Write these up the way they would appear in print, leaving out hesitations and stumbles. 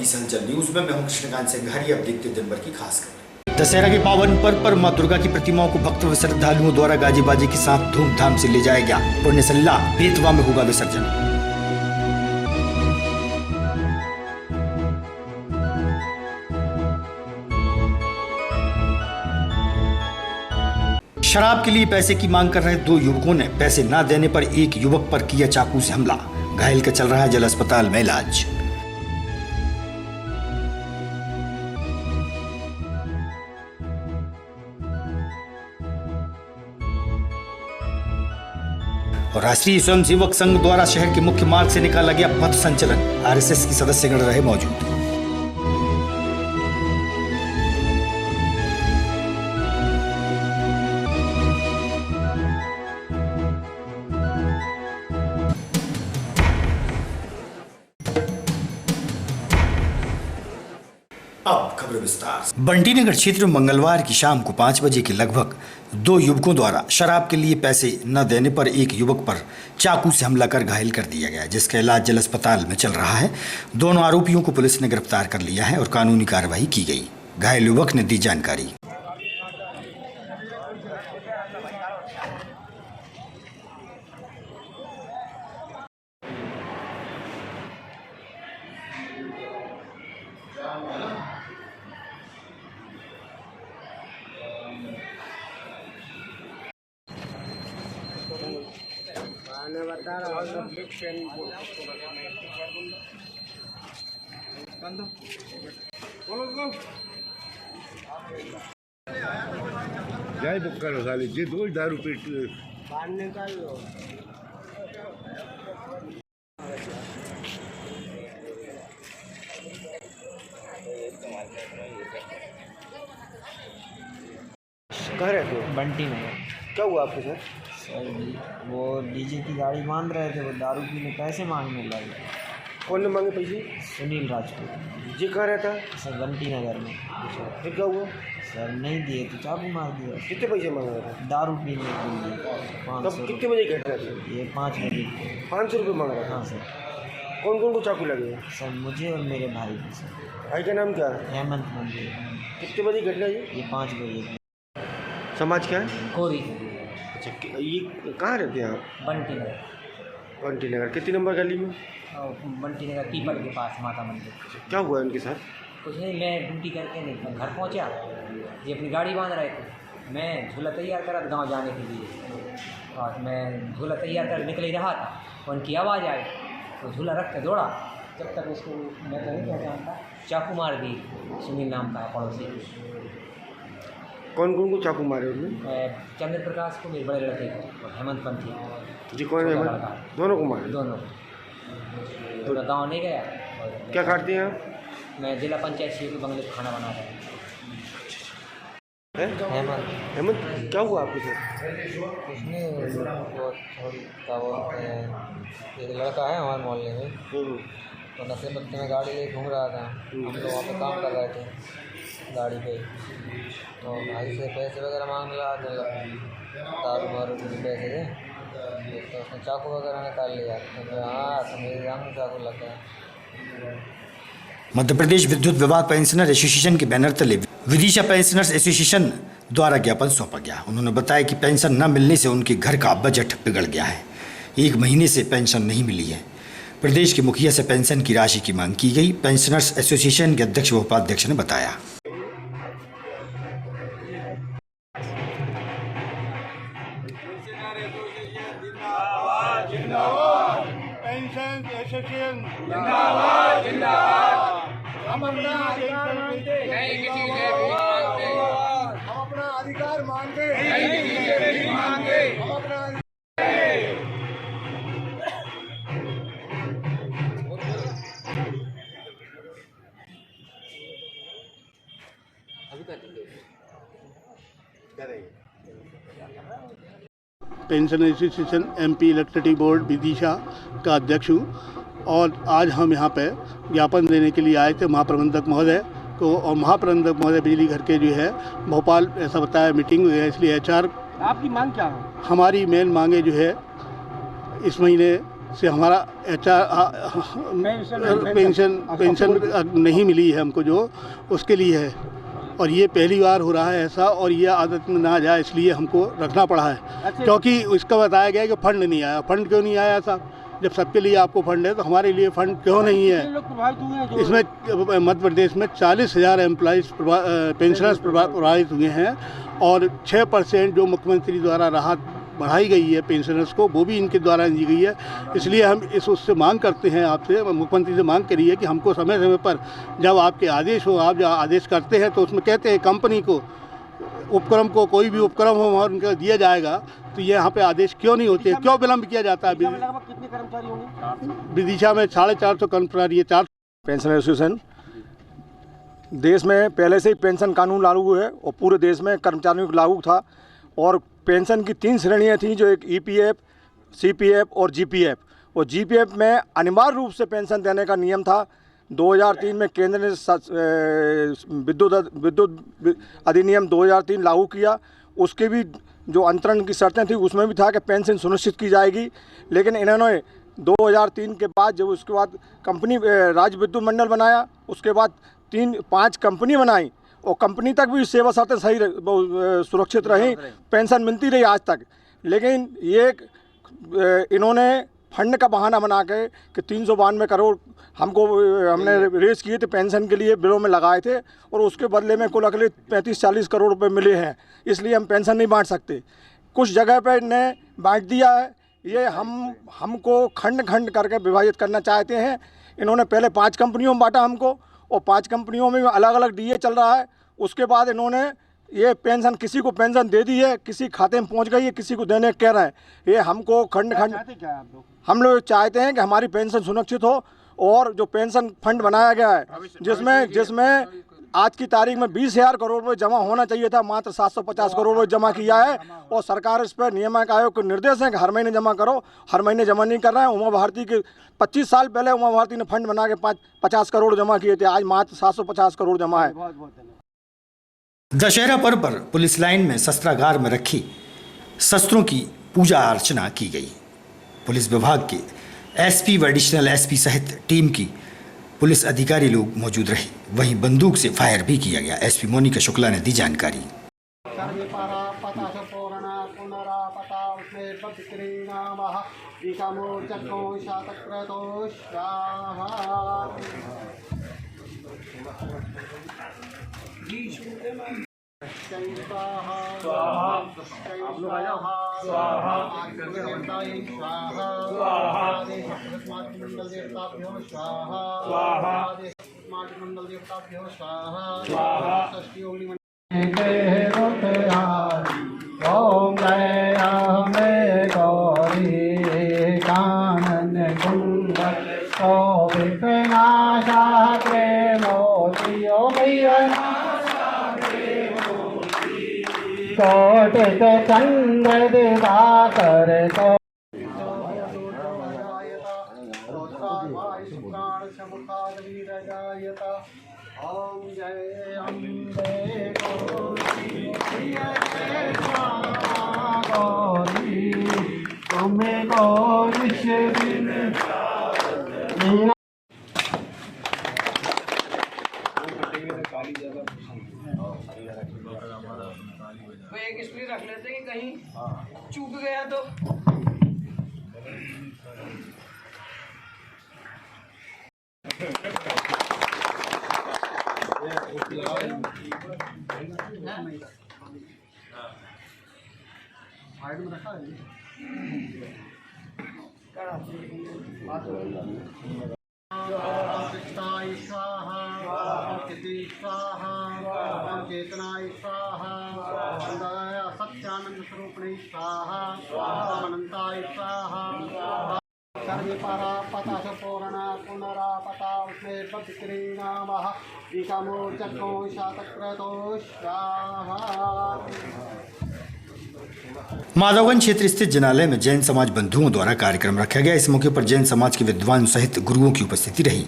दी हलचल न्यूज में मैं हूं कृष्णकांत सिंघारी। अब देखते दिन भर की खास खबर। दशहरा के पावन पर्व पर मां दुर्गा की प्रतिमाओं को भक्त व श्रद्धालुओं द्वारा गाजे बाजे के साथ धूमधाम से ले जाया गया। पुण्यसल्ला बेतवा में होगा विसर्जन। शराब के लिए पैसे की मांग कर रहे दो युवकों ने पैसे न देने पर एक युवक पर किया चाकू से हमला। घायल का चल रहा है जिला अस्पताल में इलाज। और राष्ट्रीय स्वयंसेवक संघ द्वारा शहर के मुख्य मार्ग से निकाला गया पथ संचलन। आरएसएस की सदस्यगण रहे मौजूद। अब खबर विस्तार से। बंटी नगर क्षेत्र में मंगलवार की शाम को 5 बजे के लगभग दो युवकों द्वारा शराब के लिए पैसे न देने पर एक युवक पर चाकू से हमला कर घायल कर दिया गया, जिसका इलाज जिला अस्पताल में चल रहा है। दोनों आरोपियों को पुलिस ने गिरफ्तार कर लिया है और कानूनी कार्रवाई की गई। घायल युवक ने दी जानकारी। जाए बुक करो साली जी, दो दारू पीट कहाँ रहते हो? बंटी में। क्या हुआ आपके साथ? सर जी वो डीजे की गाड़ी बांध रहे थे, वो दारू पीने पैसे मांगने लगे। कौन ने मांगे पैसे? सुनील राजपूत। जी कहाँ रहता है? सर बंटी नगर में। फिर क्या हुआ? सर नहीं दिए तो चाकू मार दिया। कितने पैसे मांग रहे थे? दारू पीने के लिए 500 तब कितने बजे घटना थी? ये 5 बजे। 500 रुपये मांग रहा था? हाँ सर। कौन कौन को चाकू लगे? सर मुझे और मेरे भाई को। सर भाई का नाम क्या है? हेमंत मंदिर। कितने बजे घटना ये? 5 बजे। समाज क्या है? कोरी। अच्छा, ये कहाँ रहते हैं आप? बंटी नगर। बंटी नगर कितनी नंबर गली में? बंटी नगर पीपल के पास माता मंदिर। क्या हुआ इनके साथ? कुछ नहीं, मैं ड्यूटी करके नहीं घर पहुंचा, ये अपनी गाड़ी बांध रहे थे। मैं झूला तैयार करा गांव जाने के लिए, और मैं झूला तैयार कर निकल ही रहा था, उनकी आवाज़ आई तो झूला रख के दौड़ा। जब तक उसको मैं तो नहीं पहचानता, चाकू मार दी। सुनील नाम का पड़ोसी। कौन कौन को चाकू मारे उन्होंने? चंद्र प्रकाश को, मेरे बड़े लड़के को, और हेमंत पंथी जी। कौन है? दोनों को मारे? दोनों। पूरा गाँव नहीं गया। क्या काटते हैं आप? मैं जिला पंचायत सीट बंगले पर खाना बना रहा हूँ। हेमंत। हेमंत क्या हुआ आपके साथ? उसने वो क्या बोलते हैं, एक लड़का है हमारे मोहल्ले में, तो नशे पत्ते में गाड़ी लेके घूम रहा था। हम लोग वहाँ पे काम कर रहे थे गाड़ी पे, तो भाई से पैसे वगैरह मांगने लगा, दारू मारू पैसे दे, तो उसने चाकू वगैरह निकाल लिया। तो हाँ, तो मेरे जान में चाकू लग गया। मध्य प्रदेश विद्युत विभाग पेंशनर एसोसिएशन के बैनर तले विदिशा पेंशनर्स एसोसिएशन द्वारा ज्ञापन सौंपा गया। उन्होंने बताया कि पेंशन न मिलने से उनके घर का बजट बिगड़ गया है। 1 महीने से पेंशन नहीं मिली है। प्रदेश के मुखिया से पेंशन की राशि की मांग की गई। पेंशनर्स एसोसिएशन के अध्यक्ष व उपाध्यक्ष ने बताया। पेंशन एसोसिएशन जिंदाबाद जिंदाबाद। हम अपना अधिकार मांगते नहीं, किसी से भी मांगते। हम अपना अधिकार मांगते नहीं, किसी से भी मांगते। हम अपना pension association MP electricity board Vidisha का अध्यक्ष हूँ, और आज हम यहाँ पे ज्ञापन देने के लिए आए थे महाप्रबंधक महोदय को। और महाप्रबंधक महोदय बिजली घर के जो है भोपाल ऐसा बताया मीटिंग हुई है, इसलिए HR। आपकी मांग क्या है? हमारी मेन मांगे जो है इस महीने से हमारा पेंशन नहीं मिली है हमको, जो उसके लिए है। और ये पहली बार हो रहा है ऐसा, और ये आदत में ना जाए इसलिए हमको रखना पड़ा है। क्योंकि इसका बताया गया है कि फंड नहीं आया। फंड क्यों नहीं आया साहब? जब सबके लिए आपको फंड है तो हमारे लिए फंड क्यों नहीं है? इसमें मध्य प्रदेश में 40,000 एम्प्लॉइज पेंशनर्स प्रभावित हुए हैं, और 6% जो मुख्यमंत्री द्वारा राहत बढ़ाई गई है पेंशनर्स को, वो भी इनके द्वारा दी गई है। इसलिए हम उससे मांग करते हैं, आपसे, मुख्यमंत्री से मांग करी है कि हमको समय समय पर जब आपके आदेश हो, आप जब आदेश करते हैं तो उसमें कहते हैं कंपनी को, उपक्रम को, कोई भी उपक्रम हो वहाँ उनका दिया जाएगा, तो ये यहाँ पे आदेश क्यों नहीं होते, क्यों विलम्ब किया जाता है? कितने कर्मचारी होंगे विदिशा में 450 कर्मचारी है। 4 पेंशन एसोसिएशन देश में पहले से ही पेंशन कानून लागू है और पूरे देश में कर्मचारियों को लागू था। और पेंशन की 3 श्रेणियाँ थीं, जो एक ईपीएफ, सीपीएफ और जीपीएफ। और जीपीएफ में अनिवार्य रूप से पेंशन देने का नियम था। 2003 में केंद्र ने विद्युत अधिनियम 2003 लागू किया। उसके भी जो अंतरण की शर्तें थी उसमें भी था कि पेंशन सुनिश्चित की जाएगी। लेकिन इन्होंने 2003 के बाद जब उसके बाद कंपनी राज्य विद्युत मंडल बनाया, उसके बाद 3-5 कंपनी बनाई, और कंपनी तक भी सेवा शर्तें सही सुरक्षित रही, पेंशन मिलती रही आज तक। लेकिन ये इन्होंने फंड का बहाना बना के कि 392 करोड़ हमने रेस किए थे पेंशन के लिए, बिलों में लगाए थे, और उसके बदले में कुल अगले 35-40 करोड़ रुपए मिले हैं, इसलिए हम पेंशन नहीं बांट सकते। कुछ जगह पे ने बांट दिया है। ये हमको खंड खंड करके विभाजित करना चाहते हैं। इन्होंने पहले 5 कंपनियों में बांटा हमको, और 5 कंपनियों में अलग अलग डीए चल रहा है। उसके बाद इन्होंने ये पेंशन, किसी को पेंशन दे दी है, किसी खाते में पहुंच गई है, किसी को देने कह रहे हैं। ये हमको खंड खंड, हम लोग चाहते हैं कि हमारी पेंशन सुरक्षित हो, और जो पेंशन फंड बनाया गया है जिसमें आज की तारीख में 20,000 करोड़ रुपये जमा होना चाहिए था, मात्र 750 करोड़ रुपये जमा किया है। और सरकार इस पर नियामक आयोग के निर्देश है कि हर महीने जमा करो, हर महीने जमा नहीं कर रहे हैं। उमा भारती के 25 साल पहले उमा भारती ने फंड बना के 50 करोड़ जमा किए थे, आज मात्र 750 करोड़ जमा है। दशहरा पर्व पर पुलिस लाइन में शस्त्रागार में रखी शस्त्रों की पूजा अर्चना की गई। पुलिस विभाग के एसपी व एडिशनल एसपी सहित टीम की पुलिस अधिकारी लोग मौजूद रहे। वहीं बंदूक से फायर भी किया गया। एसपी मोनिका शुक्ला ने दी जानकारी। ओम जय अम्बे गौरी कानन कुंडल शोभित नाशा के मोती। ओ मैया कोटित चंद्र दिवाकर को ओम जय अम्बे गौरी तुम्हें गौरी एक स्प्रे रख लेते हैं कि कहीं चूक गया तो। चेतनाय स्वाहा सत्यानंद स्वरूपणे स्वाहा अनंताय स्वाहा सर्वे पारा पता पूर्णा पुनरापता उसमें बद्क्रीणामः ईकामो चक्रो शातक्रतो स्वाहा। माधवगंज क्षेत्र स्थित जनालय में जैन समाज बंधुओं द्वारा कार्यक्रम रखा गया। इस मौके पर जैन समाज के विद्वान सहित गुरुओं की उपस्थिति रही।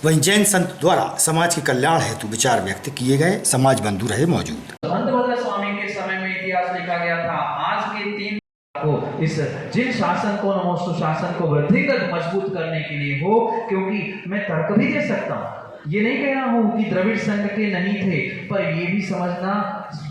वहीं जैन संत द्वारा समाज के कल्याण हेतु विचार व्यक्त किए गए। समाज बंधु रहे मौजूद। संत भद्र स्वामी के समय में इतिहास लिखा गया था। आज के 3 को इस जिन शासन को नमोस्तु शासन को वृद्धिगत मजबूत करने के लिए हो, क्योंकि मैं तर्क भी दे सकता हूँ, ये नहीं कह रहा हूँ कि द्रविड़ संघ के नहीं थे, पर ये भी समझना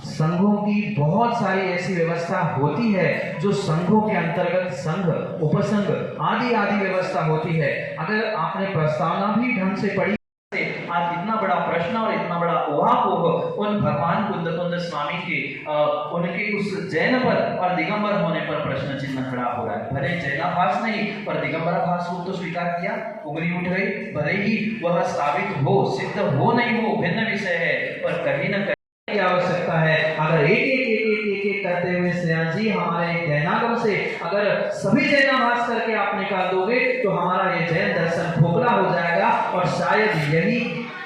संघों की बहुत सारी ऐसी व्यवस्था होती है जो संघों के अंतर्गत संघ, उपसंघ आदि आदि व्यवस्था होती है। अगर आपने प्रस्तावना भी ढंग से पढ़ी, आज इतना बड़ा प्रश्न और इतना बड़ा ऊहापोह उन भगवान कुंद स्वामी के उनके उस जैन पर और दिगंबर होने पर प्रश्न चिन्ह खड़ा हो रहा है। भले जैनाभास नहीं पर दिगंबराभास रूप तो स्वीकार किया, उंगली उठ गई, भले ही वह साबित हो, सिद्ध हो नहीं हो भिन्न विषय है, पर कहीं न कहीं आवश्यकता है। अगर एक करते हुए श्रेयांशी हमारे जैनागम से अगर सभी जैनाभास करके आप निकाल दोगे तो हमारा ये जैन दर्शन खोखला हो जाएगा। और शायद यही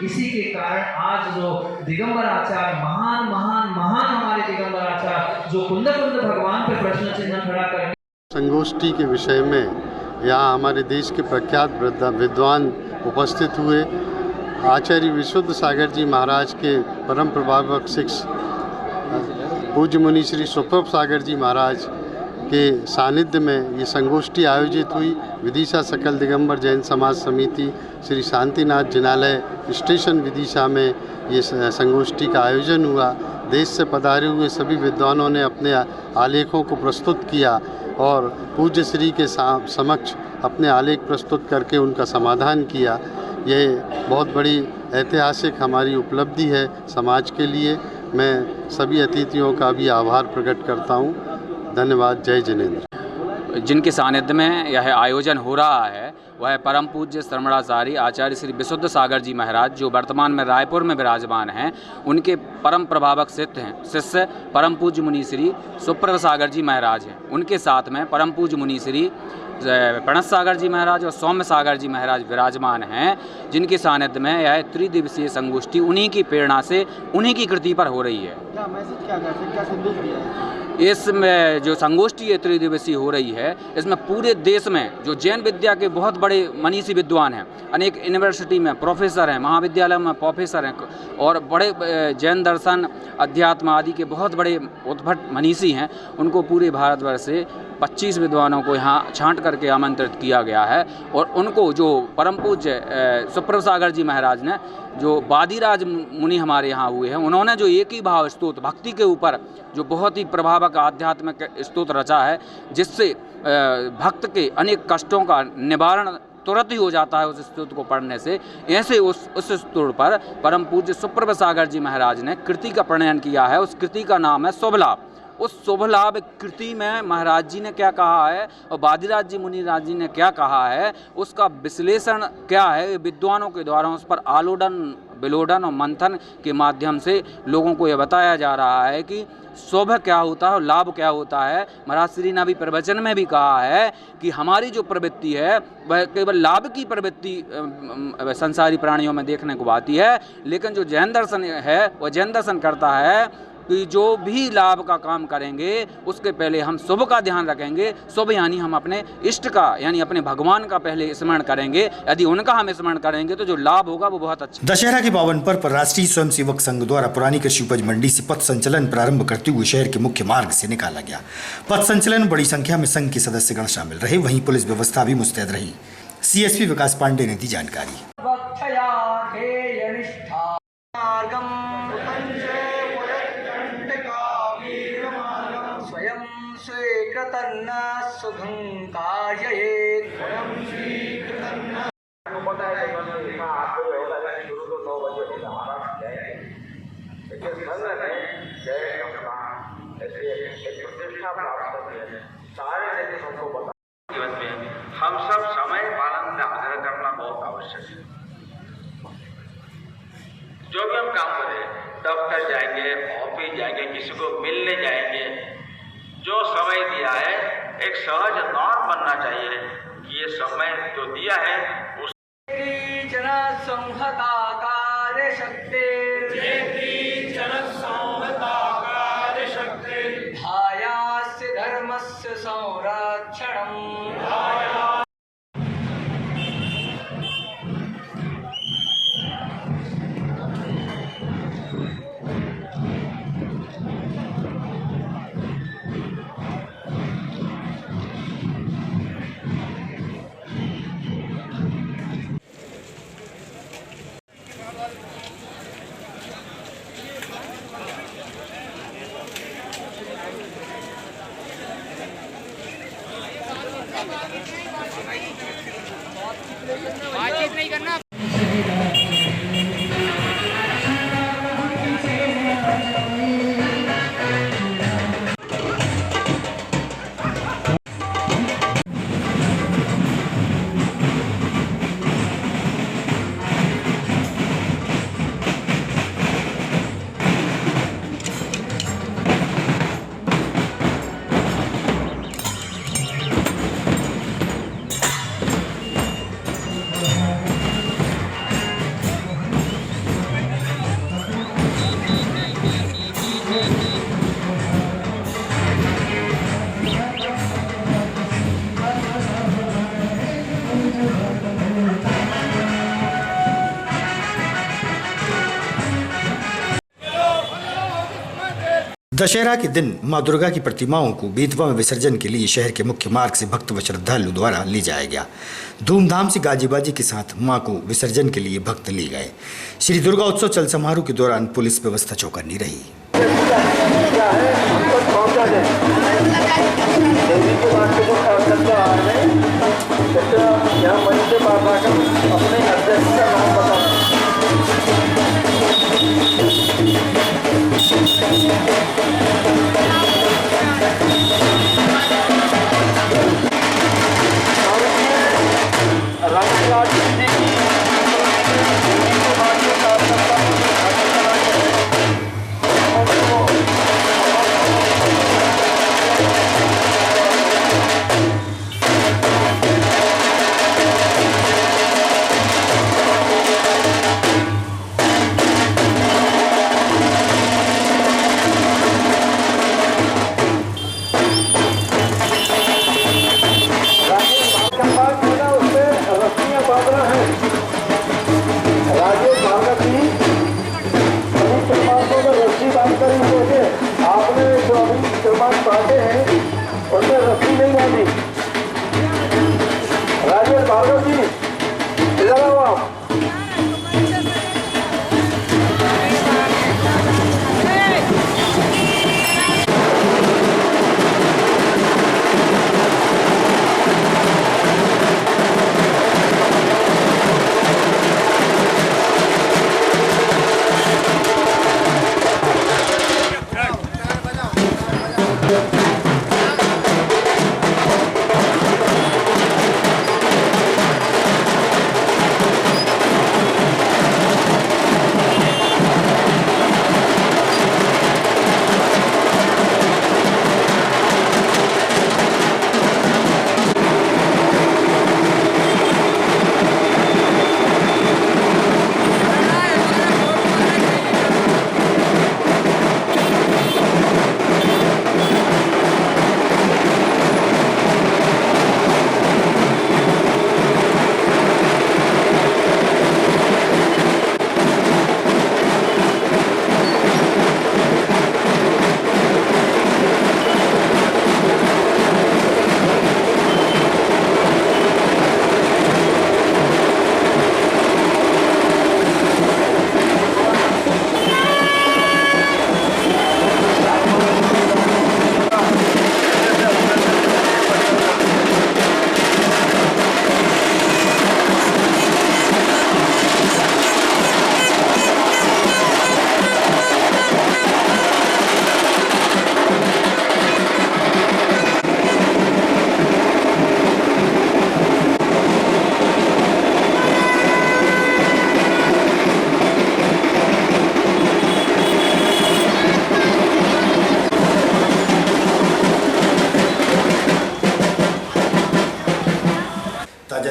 इसी के कारण आज जो दिगंबर आचार्य महान हमारे दिगंबर आचार्य जो कुंद भगवान पे प्रश्न चिन्ह खड़ा कर संगोष्ठी के विषय में यहाँ हमारे देश के प्रख्यात विद्वान उपस्थित हुए। आचार्य विशुद्ध सागर जी महाराज के परम प्रभावक शिष्य पूज्य मुनि श्री सुप्रभ सागर जी महाराज के सानिध्य में ये संगोष्ठी आयोजित हुई। विदिशा सकल दिगंबर जैन समाज समिति श्री शांतिनाथ जिनालय स्टेशन विदिशा में ये संगोष्ठी का आयोजन हुआ। देश से पधारे हुए सभी विद्वानों ने अपने आलेखों को प्रस्तुत किया और पूज्य श्री के समक्ष अपने आलेख प्रस्तुत करके उनका समाधान किया। ये बहुत बड़ी ऐतिहासिक हमारी उपलब्धि है समाज के लिए। मैं सभी अतिथियों का भी आभार प्रकट करता हूँ। धन्यवाद। जय जिनेन्द्र। जिनके सानिध्य में यह आयोजन हो रहा है वह परम पूज्य श्रमणाचार्य आचार्य श्री विशुद्ध सागर जी महाराज जो वर्तमान में रायपुर में विराजमान हैं, उनके परम प्रभावक शिष्य परम पूज्य मुनि श्री सुप्रभ सागर जी महाराज हैं। उनके साथ में परम पूज्य मुनि श्री प्रणत सागर जी महाराज और सौम्य सागर जी महाराज विराजमान हैं, जिनके सानिध्य में यह त्रिदिवसीय संगोष्ठी उन्हीं की प्रेरणा से उन्हीं की कृति पर हो रही है। क्या मैसेज क्या संदेश दिया है? इसमें जो संगोष्ठी त्रिदिवसीय हो रही है, इसमें पूरे देश में जो जैन विद्या के बहुत बड़े मनीषी विद्वान हैं, अनेक यूनिवर्सिटी में प्रोफेसर हैं, महाविद्यालय में प्रोफेसर हैं और बड़े जैन दर्शन अध्यात्म आदि के बहुत बड़े उद्भट मनीषी हैं, उनको पूरे भारतवर्ष से 25 विद्वानों को यहाँ छांट करके आमंत्रित किया गया है। और उनको जो परम पूज्य सुप्रभ सागर जी महाराज ने जो वादिराज मुनि हमारे यहाँ हुए हैं, उन्होंने जो एक ही भाव स्तोत्र भक्ति के ऊपर जो बहुत ही प्रभावक आध्यात्मिक स्तोत्र रचा है, जिससे भक्त के अनेक कष्टों का निवारण तुरंत ही हो जाता है उस स्तोत्र को पढ़ने से। ऐसे उस स्तोत्र पर परम पूज्य सुप्रभ सागर जी महाराज ने कृति का प्रणयन किया है। उस कृति का नाम है शुभ लाभ। उस शुभ लाभ कृति में महाराज जी ने क्या कहा है और वादिराज जी मुनिराज जी ने क्या कहा है, उसका विश्लेषण क्या है, विद्वानों के द्वारा उस पर आलोडन विलोडन और मंथन के माध्यम से लोगों को यह बताया जा रहा है कि शुभ क्या होता है और लाभ क्या होता है। महाराज श्री ने भी प्रवचन में भी कहा है कि हमारी जो प्रवृत्ति है वह केवल लाभ की प्रवृत्ति संसारी प्राणियों में देखने को आती है, लेकिन जो जैन दर्शन है वह जैन दर्शन करता है कि जो भी लाभ का काम करेंगे उसके पहले हम शुभ का ध्यान रखेंगे। शुभ यानी हम अपने इष्ट का यानी अपने भगवान का पहले स्मरण करेंगे। यदि उनका हम स्मरण करेंगे तो जो लाभ होगा वो बहुत अच्छा। दशहरा के पावन पर्व पर राष्ट्रीय स्वयंसेवक संघ द्वारा पुरानी कृषि उपज मंडी से पथ संचलन प्रारंभ करते हुए शहर के मुख्य मार्ग से निकाला गया। पथ संचलन में बड़ी संख्या में संघ के सदस्यगण शामिल रहे, वहीं पुलिस व्यवस्था भी मुस्तैद रही। CSP विकास पांडे ने दी जानकारी। स्वयं स्वीकृतन्न सुखं काययेत्। हम सब समय पालन से आग्रह करना बहुत आवश्यक है। जो भी हम काम करें, दफ्तर जाएंगे, ऑफिस जाएंगे, किसी को मिलने जाएंगे, जो समय दिया है एक सहज नॉर्म बनना चाहिए कि ये समय जो दिया है उस जन संहता कार्य शक्ति भायास्य धर्मस्य संरक्षणम्। दशहरा के दिन मां दुर्गा की प्रतिमाओं को बेतवा में विसर्जन के लिए शहर के मुख्य मार्ग से भक्त व श्रद्धालु द्वारा ले जाया गया। धूमधाम से गाजीबाजी के साथ मां को विसर्जन के लिए भक्त ले गए। श्री दुर्गा उत्सव चल समारोह के दौरान पुलिस व्यवस्था चौकन्नी रही।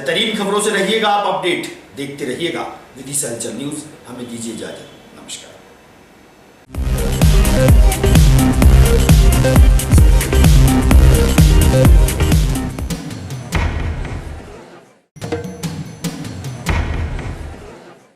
तरीन खबरों से रहिएगा आप अपडेट, देखते रहिएगा विदिशा हलचल न्यूज। हमें दीजिए इजाजत, नमस्कार।